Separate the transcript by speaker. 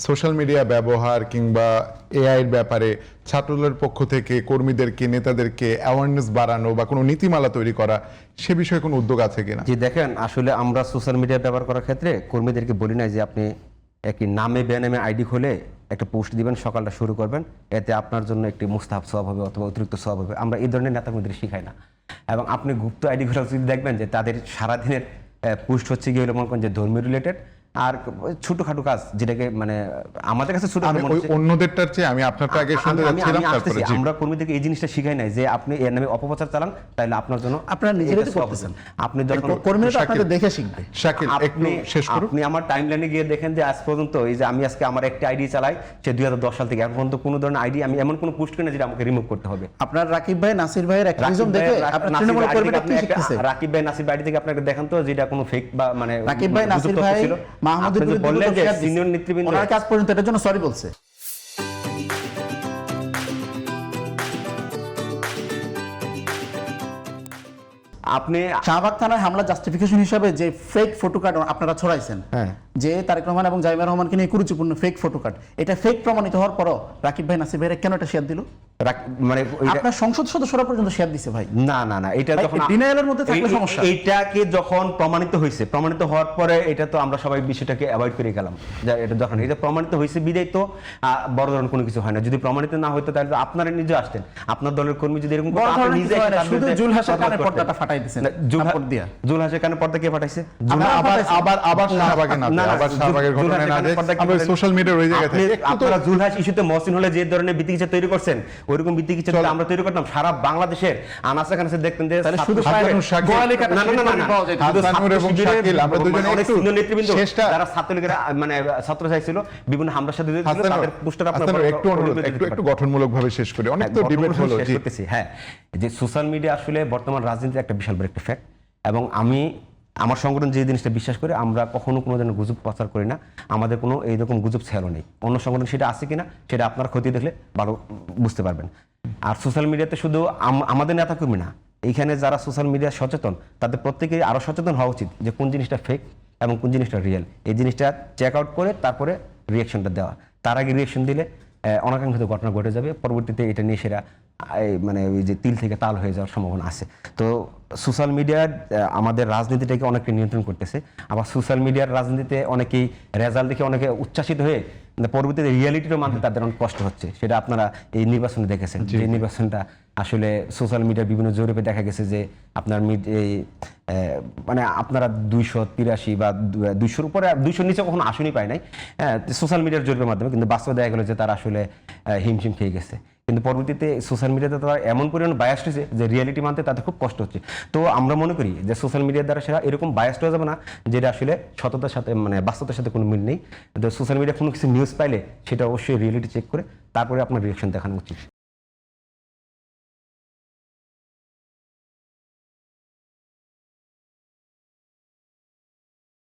Speaker 1: Social media ব্যবহার কিংবা AI এর ব্যাপারে ছাত্রদলের পক্ষ থেকে কর্মীদেরকে নেতাদেরকে অ্যাওয়ারনেস বাড়ানো বা কোনো নীতিমালা তৈরি করা সে বিষয়ে কোনো উদ্যোগ আছে কিনা?
Speaker 2: জি দেখেন, আসলে আমরা সোশ্যাল মিডিয়া ব্যবহার করার ক্ষেত্রে কর্মীদেরকে বলি না যে আপনি একটি নামে বেনামে আইডি খুলে একটা পোস্ট দিবেন, সকালটা শুরু করবেন, এতে আপনার জন্য একটি মুস্তাহাব সওয়াব হবে অথবা অতিরিক্ত সওয়াব হবে। আমরা এই ধরনের নেতাকর্মীদের শিখাই না। এবং আপনি গুপ্ত আইডিগুলো যদি দেখবেন যে তাদের সারাদিনের পোস্ট হচ্ছে গিয়ে মনে করেন যে ধর্মীয় রিলেটেড আর ছোটখাটো কাজ, যেটাকে মানে আমাদের কাছে ছোট
Speaker 1: অন্যদেরটার চেয়ে আমি আপনারটা আগে শুনতে যাচ্ছিলাম। তারপরে
Speaker 2: আমরা কর্মীদেরকে এই জিনিসটা শিখাই নাই যে আপনি এর নামে অপপ্রচার চালান, তাইলে আপনার জন্য
Speaker 3: আপনারা নিজেরাই তো করতেছেন।
Speaker 2: আপনি যখন
Speaker 3: কর্মীরা আপনাদের দেখে শিখবে।
Speaker 1: শাকিল একটু শেষ করুন।
Speaker 2: আপনি আমার টাইমলাইনে গিয়ে দেখেন যে আজ পর্যন্ত এই যে আমি আজকে আমার একটা আইডি চালাই, সে 2010 সাল থেকে এখন পর্যন্ত কোনো ধরনের আইডি আমি এমন কোনো পোস্ট করি না যেটা আমাকে রিমুভ করতে হবে।
Speaker 3: আপনার রাকিব ভাই নাসির ভাইয়ের অ্যাক্টিভিজম দেখে আপনার তৃণমূল কর্মীরা কি শিখতেছে?
Speaker 2: রাকিব ভাই নাসির ভাই থেকে আপনাকে দেখান তো যেটা কোনো ফেক বা মানে
Speaker 3: রাকিব ভাই নাসির ভাই মাহমুদুর বিরুদ্ধে
Speaker 2: সিনিয়র নেতৃবৃন্দ
Speaker 3: ওনার কাজ পর্যন্ত এটার জন্য সরি বলছে।
Speaker 2: আপনি
Speaker 3: শাহবাগ থানায় হামলা জাস্টিফিকেশন হিসাবে যে ফেক ফটো কার্ড আপনারা ছড়াইছেন, যে তারেক রহমান এবং জাইমা রহমানকে নিয়ে কুরুচিপূর্ণ ফেক ফটো কার্ড, এটা ফেক প্রমাণিত হওয়ার পরও রাকিব ভাই নাসির ভাইরা কেন এটা শেয়ার দিল?
Speaker 2: মানে
Speaker 3: আপনার সংসদ সদস্যরা পর্যন্ত শেয়ার দিছে ভাই।
Speaker 2: না না না, এটা যখন
Speaker 3: ডিনায়ালের মধ্যে থাকলে সমস্যা।
Speaker 2: এটাকে যখন প্রমাণিত হয়েছে, প্রমাণিত হওয়ার পরে এটা তো আমরা সবাই বিষয়টাকে অ্যাভয়েড করে গেলাম। এটা যখন এটা প্রমাণিত হয়েছে বিদায় তো বড় ধরনের কোনো কিছু হয় না। যদি প্রমাণিত না হতো তাহলে আপনারা নিজে আসতেন, আপনার দলের কর্মী যদি এরকম করতো আপনি নিজে
Speaker 3: শুধু জুলহাসের কানে পর্দাটা ফাটাই দিয়েছেন।
Speaker 2: জুলহাসের কানে পর্দা কে ফাটাইছে?
Speaker 1: আবার শাহবাগে না, আবার শাহবাগের ঘটনা না, আমরা সোশ্যাল মিডিয়ার ওই জায়গা থেকে
Speaker 2: আপনারা জুলহাস ইস্যুতে মহসিন হলে যে ধরনের বিতিকিচ্ছা তৈরি করছেন, ওইরকম বিতিকিচ্ছা আমরা তৈরি করতাম সারা বাংলাদেশের আনাচে কানাচে দেখতেন যে
Speaker 3: শুধু
Speaker 2: যারা ছাত্রলীগের মানে ছাত্র চাইছিল বিভিন্ন হামলার সাথে তাদের পোস্টার আপনারা
Speaker 1: একটু গঠনমূলকভাবে শেষ করি, অনেক তো ডিবেট হলো।
Speaker 2: হ্যাঁ, যে সোশ্যাল মিডিয়া আসলে বর্তমান রাজনীতির একটা বিশাল বড় একটা ফ্যাক্ট। এবং আমি আমার সংগঠন যে জিনিসটা বিশ্বাস করে, আমরা কখনো কোনো ধরনের গুজব প্রচার করি না। আমাদের কোনো এইরকম গুজব ছেলো নেই। অন্য সংগঠন সেটা আছে কিনা সেটা আপনার ক্ষতি দেখলে ভালো বুঝতে পারবেন। আর সোশ্যাল মিডিয়াতে শুধু আমাদের নেতাকর্মী না, এইখানে যারা সোশ্যাল মিডিয়া সচেতন তাদের প্রত্যেকেই আরও সচেতন হওয়া উচিত যে কোন জিনিসটা ফেক এবং কোন জিনিসটা রিয়েল। এই জিনিসটা চেক আউট করে তারপরে রিয়েকশনটা দেওয়া। তার আগে রিয়েকশন দিলে অনাকাঙ্ক্ষিত ঘটনা ঘটে যাবে, পরবর্তীতে এটা নিয়ে সেরা মানে ওই যে তিল থেকে তাল হয়ে যাওয়ার সম্ভাবনা আছে। তো সোশ্যাল মিডিয়া আমাদের রাজনীতিটাকে অনেকটা নিয়ন্ত্রণ করতেছে। আবার সোশ্যাল মিডিয়ার রাজনীতিতে অনেকেই রেজাল্ট দেখে অনেকে উচ্ছ্বাসিত হয়ে পরবর্তীতে রিয়েলিটিরও মানতে তাদের অনেক কষ্ট হচ্ছে। সেটা আপনারা এই নির্বাচনে দেখেছেন। যে নির্বাচনটা আসলে সোশ্যাল মিডিয়ার বিভিন্ন জরিপে দেখা গেছে যে আপনার মানে আপনারা 283 বা 200-র উপরে 200-র নিচে কখনো আসনই পায় নাই সোশ্যাল মিডিয়ার জরিপের মাধ্যমে, কিন্তু বাস্তবে দেখা গেল যে তারা আসলে হিমশিম খেয়ে গেছে। কিন্তু পরবর্তীতে সোশ্যাল মিডিয়াতে তারা এমন পরিমাণ বায়াসড হয়েছে যে রিয়েলিটি মানতে তাদের খুব কষ্ট হচ্ছে। তো আমরা মনে করি যে সোশ্যাল মিডিয়ার দ্বারা সেটা এরকম বায়াসড হয়ে যাবে না যেটা আসলে সততার সাথে মানে বাস্তবতার সাথে কোনো মিল নেই। সোশ্যাল মিডিয়া কোনো কিছু নিউজ পাইলে সেটা অবশ্যই রিয়েলিটি চেক করে তারপরে আপনার রিয়েকশন দেখানো উচিত।